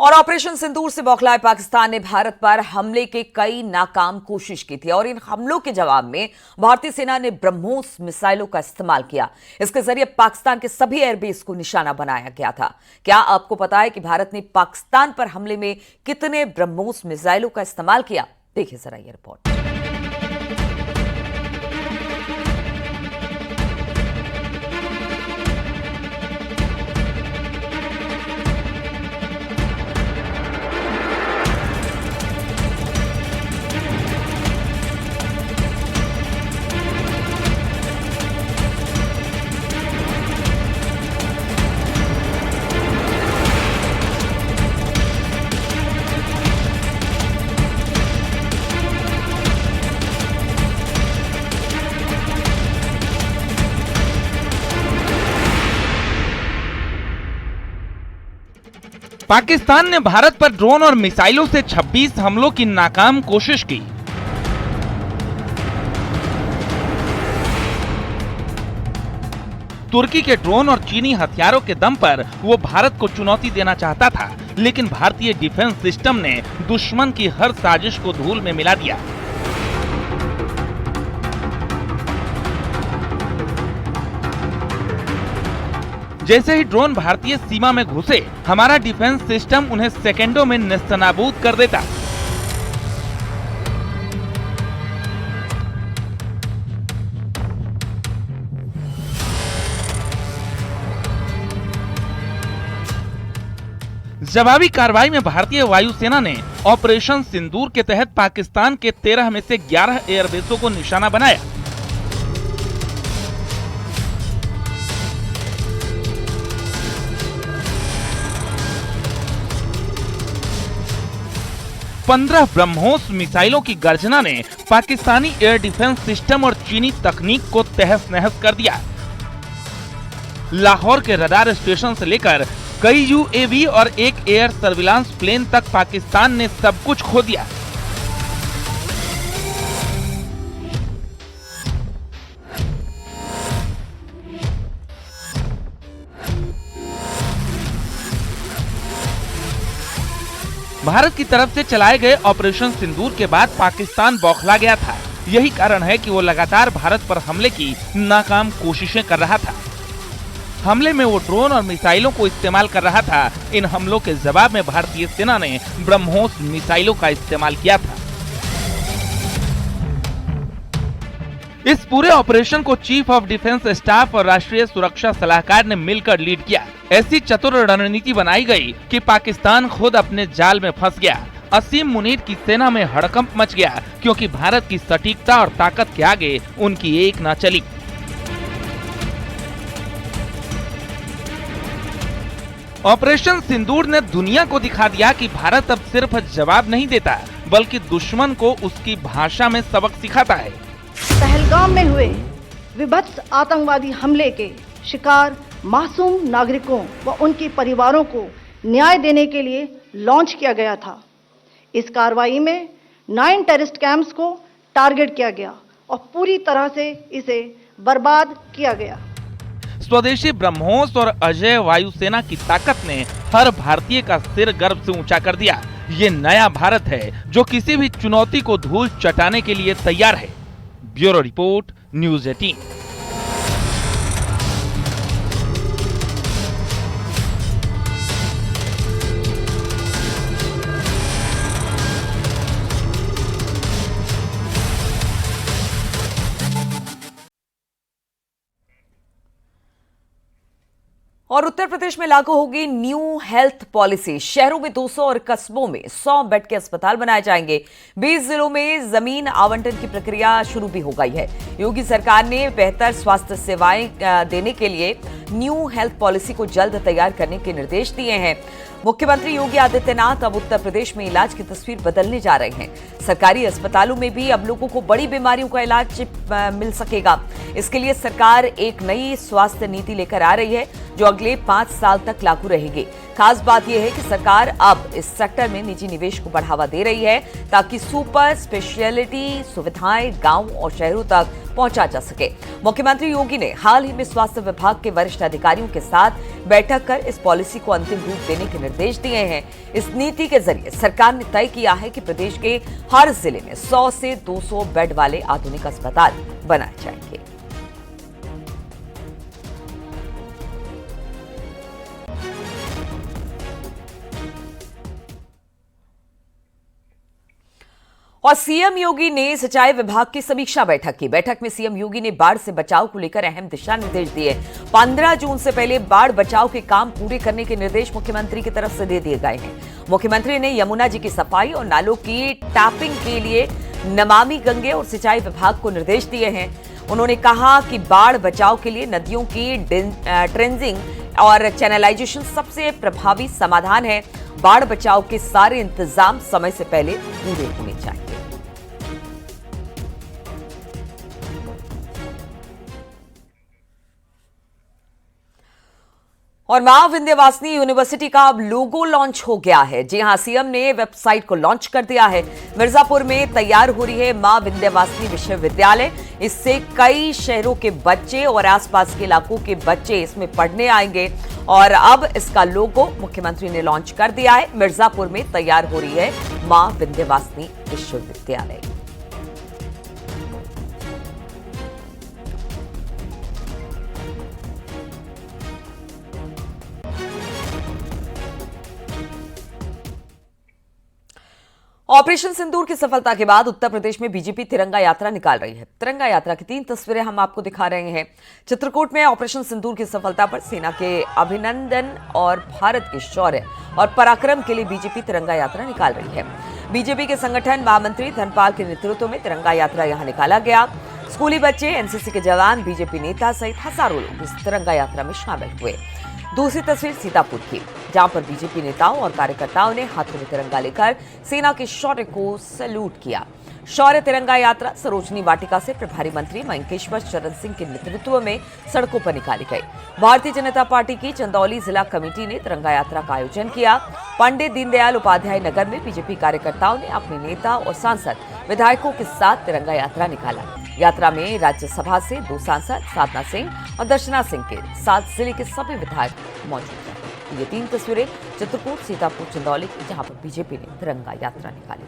और ऑपरेशन सिंदूर से बौखलाए पाकिस्तान ने भारत पर हमले के कई नाकाम कोशिश की थी और इन हमलों के जवाब में भारतीय सेना ने ब्रह्मोस मिसाइलों का इस्तेमाल किया। इसके जरिए पाकिस्तान के सभी एयरबेस को निशाना बनाया गया था। क्या आपको पता है कि भारत ने पाकिस्तान पर हमले में कितने ब्रह्मोस मिसाइलों का इस्तेमाल किया? देखिए जरा ये रिपोर्ट। पाकिस्तान ने भारत पर ड्रोन और मिसाइलों से 26 हमलों की नाकाम कोशिश की। तुर्की के ड्रोन और चीनी हथियारों के दम पर वो भारत को चुनौती देना चाहता था, लेकिन भारतीय डिफेंस सिस्टम ने दुश्मन की हर साजिश को धूल में मिला दिया। जैसे ही ड्रोन भारतीय सीमा में घुसे, हमारा डिफेंस सिस्टम उन्हें सेकंडों में नेस्तनाबूद कर देता। जवाबी कार्रवाई में भारतीय वायुसेना ने ऑपरेशन सिंदूर के तहत पाकिस्तान के 13 में से 11 एयरबेसों को निशाना बनाया। पंद्रह ब्रह्मोस मिसाइलों की गर्जना ने पाकिस्तानी एयर डिफेंस सिस्टम और चीनी तकनीक को तहस नहस कर दिया। लाहौर के रडार स्टेशन से लेकर कई यूएवी और एक एयर सर्विलांस प्लेन तक पाकिस्तान ने सब कुछ खो दिया। भारत की तरफ से चलाए गए ऑपरेशन सिंदूर के बाद पाकिस्तान बौखला गया था। यही कारण है कि वो लगातार भारत पर हमले की नाकाम कोशिशें कर रहा था। हमले में वो ड्रोन और मिसाइलों को इस्तेमाल कर रहा था। इन हमलों के जवाब में भारतीय सेना ने ब्रह्मोस मिसाइलों का इस्तेमाल किया था। इस पूरे ऑपरेशन को चीफ ऑफ डिफेंस स्टाफ और राष्ट्रीय सुरक्षा सलाहकार ने मिलकर लीड किया। ऐसी चतुर रणनीति बनाई गई कि पाकिस्तान खुद अपने जाल में फंस गया। असीम मुनीर की सेना में हड़कंप मच गया, क्योंकि भारत की सटीकता और ताकत के आगे उनकी एक न चली। ऑपरेशन सिंदूर ने दुनिया को दिखा दिया कि भारत अब सिर्फ जवाब नहीं देता, बल्कि दुश्मन को उसकी भाषा में सबक सिखाता है। पहलगाम में हुए विभत्स आतंकवादी हमले के शिकार मासूम नागरिकों व उनके परिवारों को न्याय देने के लिए लॉन्च किया गया था। इस कार्रवाई में 9 टेररिस्ट कैंप्स को टारगेट किया गया और पूरी तरह से इसे बर्बाद किया गया। स्वदेशी ब्रह्मोस और अजय वायुसेना की ताकत ने हर भारतीय का सिर गर्व से ऊंचा कर दिया। ये नया भारत है जो किसी भी चुनौती को धूल चटाने के लिए तैयार है। Bureau report, news 18। और उत्तर प्रदेश में लागू होगी न्यू हेल्थ पॉलिसी। शहरों में 200 और कस्बों में 100 बेड के अस्पताल बनाए जाएंगे। 20 जिलों में जमीन आवंटन की प्रक्रिया शुरू भी हो गई है। योगी सरकार ने बेहतर स्वास्थ्य सेवाएं देने के लिए न्यू हेल्थ पॉलिसी को जल्द तैयार करने के निर्देश दिए हैं। मुख्यमंत्री योगी आदित्यनाथ अब उत्तर प्रदेश में इलाज की तस्वीर बदलने जा रहे हैं। सरकारी अस्पतालों में भी अब लोगों को बड़ी बीमारियों का इलाज मिल सकेगा। इसके लिए सरकार एक नई स्वास्थ्य नीति लेकर आ रही है। जो अगले 5 साल तक लागू रहेगी। खास बात यह है कि सरकार अब इस सेक्टर में निजी निवेश को बढ़ावा दे रही है ताकि सुपर स्पेशलिटी सुविधाएं गांव और शहरों तक पहुंचा जा सके। मुख्यमंत्री योगी ने हाल ही में स्वास्थ्य विभाग के वरिष्ठ अधिकारियों के साथ बैठक कर इस पॉलिसी को अंतिम रूप देने के निर्देश दिए हैं। इस नीति के जरिए सरकार ने तय किया है कि प्रदेश के हर जिले में 100 से 200 बेड वाले आधुनिक अस्पताल बनाए जाएंगे। और सीएम योगी ने सिंचाई विभाग की समीक्षा बैठक की। बैठक में सीएम योगी ने बाढ़ से बचाव को लेकर अहम दिशा निर्देश दिए। 15 जून से पहले बाढ़ बचाव के काम पूरे करने के निर्देश मुख्यमंत्री की तरफ से दे दिए गए हैं। मुख्यमंत्री ने यमुना जी की सफाई और नालों की टैपिंग के लिए नमामि गंगे और सिंचाई विभाग को निर्देश दिए हैं। उन्होंने कहा कि बाढ़ बचाव के लिए नदियों की ट्रेंजिंग और चैनलाइजेशन सबसे प्रभावी समाधान है। बाढ़ बचाव के सारे इंतजाम समय से पहले पूरे होने चाहिए। और मां विंध्यवासिनी यूनिवर्सिटी का अब लोगो लॉन्च हो गया है। जी हां, सीएम ने वेबसाइट को लॉन्च कर दिया है। मिर्जापुर में तैयार हो रही है मां विंध्यवासिनी विश्वविद्यालय। इससे कई शहरों के बच्चे और आसपास के इलाकों के बच्चे इसमें पढ़ने आएंगे और अब इसका लोगो मुख्यमंत्री ने लॉन्च कर दिया है। मिर्जापुर में तैयार हो रही है मां विंध्यवासिनी विश्वविद्यालय। ऑपरेशन सिंदूर की सफलता के बाद उत्तर प्रदेश में बीजेपी तिरंगा यात्रा निकाल रही है। तिरंगा यात्रा की 3 तस्वीरें हम आपको दिखा रहे हैं। चित्रकूट में ऑपरेशन सिंदूर की सफलता पर सेना के अभिनंदन और भारत के शौर्य और पराक्रम के लिए बीजेपी तिरंगा यात्रा निकाल रही है। बीजेपी के संगठन महामंत्री धनपाल के नेतृत्व में तिरंगा यात्रा यहां निकाला गया। स्कूली बच्चे, एनसीसी के जवान, बीजेपी नेता सहित हजारों लोग इस तिरंगा यात्रा में शामिल हुए। दूसरी तस्वीर सीतापुर की, जहां पर बीजेपी नेताओं और कार्यकर्ताओं ने हाथों में तिरंगा लेकर सेना के शौर्य को सैल्यूट किया। शौर्य तिरंगा यात्रा सरोजनी वाटिका से प्रभारी मंत्री मयंकेश्वर चरण सिंह के नेतृत्व में सड़कों पर निकाली गई। भारतीय जनता पार्टी की चंदौली जिला कमेटी ने तिरंगा यात्रा का आयोजन किया। पंडित दीनदयाल उपाध्याय नगर में बीजेपी कार्यकर्ताओं ने अपने नेता और सांसद विधायकों के साथ तिरंगा यात्रा निकाला। यात्रा में राज्यसभा से 2 सांसद साधना सिंह और दर्शना सिंह के साथ जिले के सभी विधायक मौजूद रहे। ये 3 तस्वीरें चित्रकूट, सीतापुर, चंदौली की, जहां पर बीजेपी ने तिरंगा यात्रा निकाली।